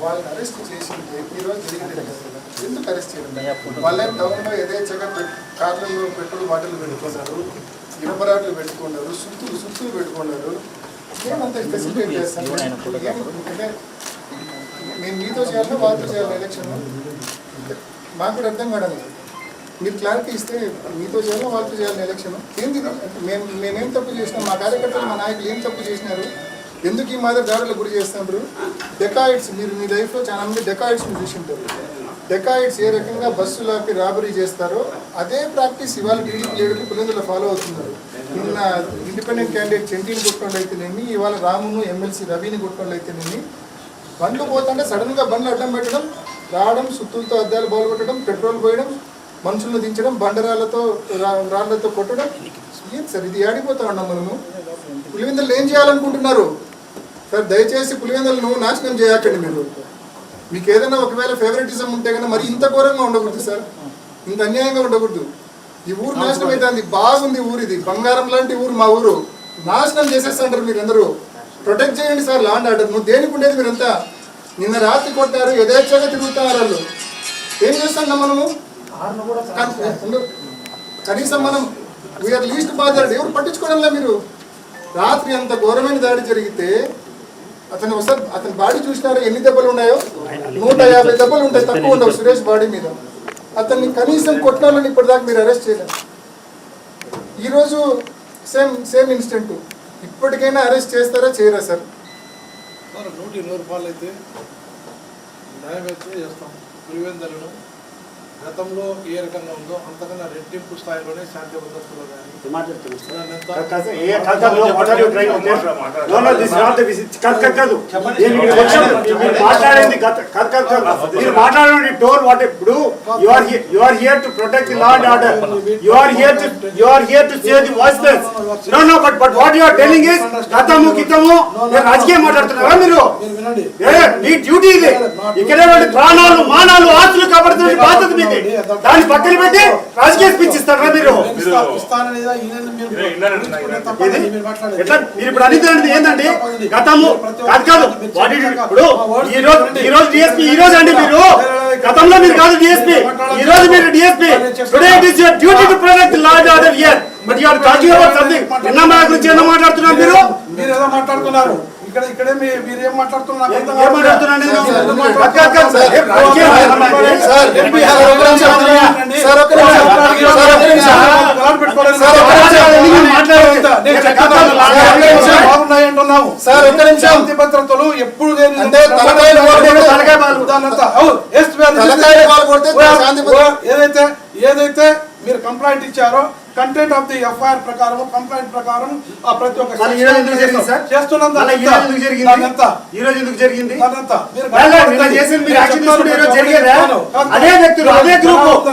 వాళ్ళని అరెస్ట్ చేసింది ఈరోజు జరిగింది. ఎందుకు అరెస్ట్ చేయడం? వాళ్ళే టౌన్లో యథేచ్ఛగా కార్లలో పెట్రోల్ బాటిల్ పెట్టుకున్నారు, ఇనపరాట్లు పెట్టుకున్నారు, సుత్తులు పెట్టుకున్నారు. ఏమంత ఫెసిలిటేట్ చేస్తాను అంటే నేను మీతో చేయాలా వాళ్ళతో చేయాలి ఎలక్షన్ మాకు కూడా అర్థం కావడం లేదు. మీరు క్లారిటీ ఇస్తే మీతో చేయాలా వాళ్ళతో చేయాలని ఎలక్షన్ ఏంది? మేమేం తప్పు చేసినాం? మా కార్యకర్తలు మా నాయకులు ఏం తప్పు చేసినారు? ఎందుకు ఈ మాదిరి దాడులకు గురి చేస్తున్నారు? డెకాయిడ్స్ మీరు మీ లైఫ్లో చాలా మంది డెకాయిడ్స్ని చూసింటారు. డెకాయిడ్స్ ఏ రకంగా బస్సులకి రాబరీ చేస్తారో అదే ప్రాక్టీస్ ఇవాళ టీడీపీ లీడర్లు పులివెందుల ఫాలో అవుతున్నారు. నిన్న ఇండిపెండెంట్ క్యాండిడేట్ చెంటీని కొట్టుకోండి అయితేనేమి, ఇవాళ రామును ఎమ్మెల్సీ రవిని కొట్టుకోండి అయితేనేమి, బండ్లు పోతుంటే సడన్గా బండ్లు అడ్డం పెట్టడం, రావడం, సుత్తులతో అద్దాలు బాగుపట్టడం, పెట్రోల్ పోయడం, మనుషులను దించడం, బండరాళ్లతో రాళ్లతో కొట్టడం. ఏం సార్ ఇది? ఆడిపోతా ఉన్నాం మనము. పులివెందులు ఏం చేయాలనుకుంటున్నారు సార్? దయచేసి పులివెందులను నాశనం చేయకండి. మీకు ఏదైనా ఒకవేళ ఫేవరెటిజం ఉంటే కన్నా మరి ఇంత ఘోరంగా ఉండకూడదు సార్, ఇంత అన్యాయంగా ఉండకూడదు. ఈ ఊరు నాశనం అవుతుంది. బాగుంది ఊరు, ఇది బంగారం లాంటి ఊరు. మా ఊరు నాశనం చేసేస్తాంటారు మీరు అందరూ. ప్రొటెక్ట్ చేయండి సార్ లా అండ్ ఆర్డర్. నువ్వు దేనికి ఉండేది మీరంతా? నిన్న రాత్రి కొట్టారు, యథేచ్ఛగా తిరుగుతున్నారు వాళ్ళు. ఏం చేస్తాం మనము? కనీసం మనం వీఆర్ లీస్ట్ బాధ్యత ఎవరు పట్టించుకోవడంలా. మీరు రాత్రి అంత ఘోరమైన దాడి జరిగితే అతని బాడీ చూసినారో ఎన్ని దెబ్బలు ఉన్నాయో? 150 దెబ్బలు ఉంటాయి, తక్కువ ఉండవు సురేష్ బాడీ మీద. అతన్ని కనీసం కొట్టిన వాళ్ళని ఇప్పటిదాకా మీరు అరెస్ట్ చేయలేదు. ఈరోజు సేమ్ ఇన్సిడెంట్. ఇప్పటికైనా అరెస్ట్ చేస్తారా చేయరా సార్? 100 రూపాయలు అయితే న్యాయం అయితే చేస్తాం. పులివెందులను గతంలో ఏ రకంగా ఉందో అంతకన్నా రెట్టింపు స్థాయిలోనే శాంతి భద్రతలో రాజకీయం మాట్లాడుతున్నారా మీరు? మీ డ్యూటీ ఇది. ఇక్కడే ప్రాణాలు మానాలు ఆస్తులు కాపాడుతున్న బాధ్యత మీది. దాన్ని పక్కన పెట్టి రాజకీయ స్పీచ్ ఇస్తారా మీరు? మీరు ఇప్పుడు అనేది ఏంటండి? గతము కాదు ఇప్పుడు ఈ రోజు డిఎస్పీ ఈ రోజు అండి మీరు గతంలో మీరు కాదు డిఎస్పీ, ఈ రోజు మీరు DSP. Today it is your duty to protect law and order here, but you are talking about something. నిన్న మా గురించి ఏదో మాట్లాడుతున్నారు మీరు. మీరు ఏదో మాట్లాడుతున్నారు. ఇక్కడే మీరు ఏం మాట్లాడుతున్నారు? శాంతి భద్రతలు ఎప్పుడు ఏదైతే మీరు కంప్లైంట్ ఇచ్చారో కంటెంట్ ఆఫ్ ది ఎఫ్ఐఆర్ ప్రకారం కంప్లైంట్ ప్రకారం ఆ ప్రతి ఒక్క చేస్తున్నాం. ఈ రోజు ఎందుకు జరిగింది? అదే వ్యక్తులు అదే గ్రూప్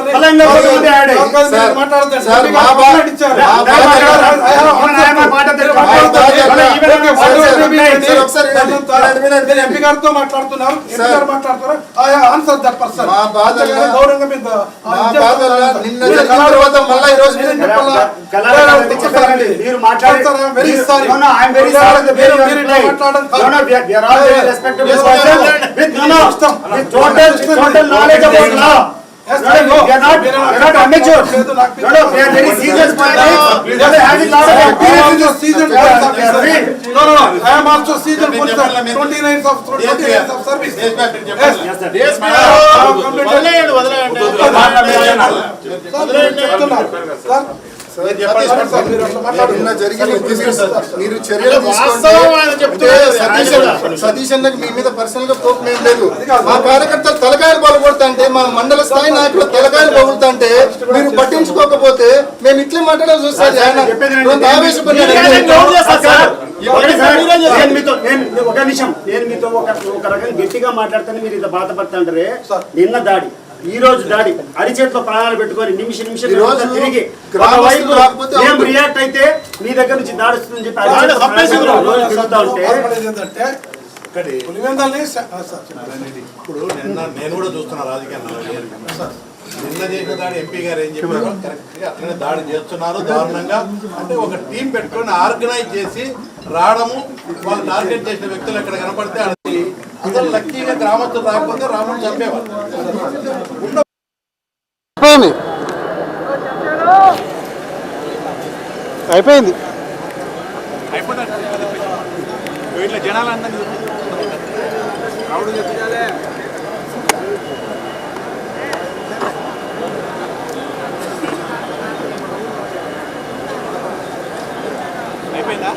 ఎంపీ గారితో మాట్లాడుతున్నారు. ఆన్సర్ దట్ పర్సన్ గౌరవంగా మీరు మాట్లాడతారా? Very sorry. I am very sorry. Total knowledge about law. Yes, we are not amateur. No, we are very serious politics. We are having lot of experience. Seasoned police officer. No. I am also seasoned police officer. 29 years of service. Yes, మీరు చర్యలు తీసుకుంటే సతీష్ అన్నకి మీ మీద personal గా కోపం ఏం లేదు. మా కార్యకర్తలు తలకాయలు పగలగొడతా అంటే, మా మండల స్థాయి నాయకులు తలకాయలు పగులుతా అంటే మీరు పట్టించుకోకపోతే మేము ఇట్లే మాట్లాడాల్సి వస్తుంది. ఆయన ఆవేశపడ్డాడు. ఒక నిమిషం, నేను మీతో ఒక రకంగా గట్టిగా మాట్లాడితేనే మీరు ఇంత బాధపడుతుంటారే. నిన్న దాడి, ఈ రోజు దాడి, అరిచేతిలో ప్రాణాలు పెట్టుకొని నిమిషం తిరిగి ఏం రియాక్ట్ అయితే మీ దగ్గర నుంచి దాడి వస్తుందని చెప్పి ఇప్పుడు నేను కూడా చూస్తున్నా రాజకీయాల్లో నిన్న చేసిన దాడి ఎంపీ గారు ఏం చెప్పారు? కరెక్ట్ అట్లనే దాడి చేస్తున్నారు దారుణంగా. అంటే ఒక టీం పెట్టుకొని ఆర్గనైజ్ చేసి రావడము, వాళ్ళు టార్గెట్ చేసిన వ్యక్తులు ఎక్కడ కనపడితే అసలు లక్కీగా గ్రామస్తులు రాకపోతే రాముడు చంపేవారు. అయిపోయింది ఇట్లా జనాలందరినీ రావుడు చెప్పించాలే. అయిపోయిందా?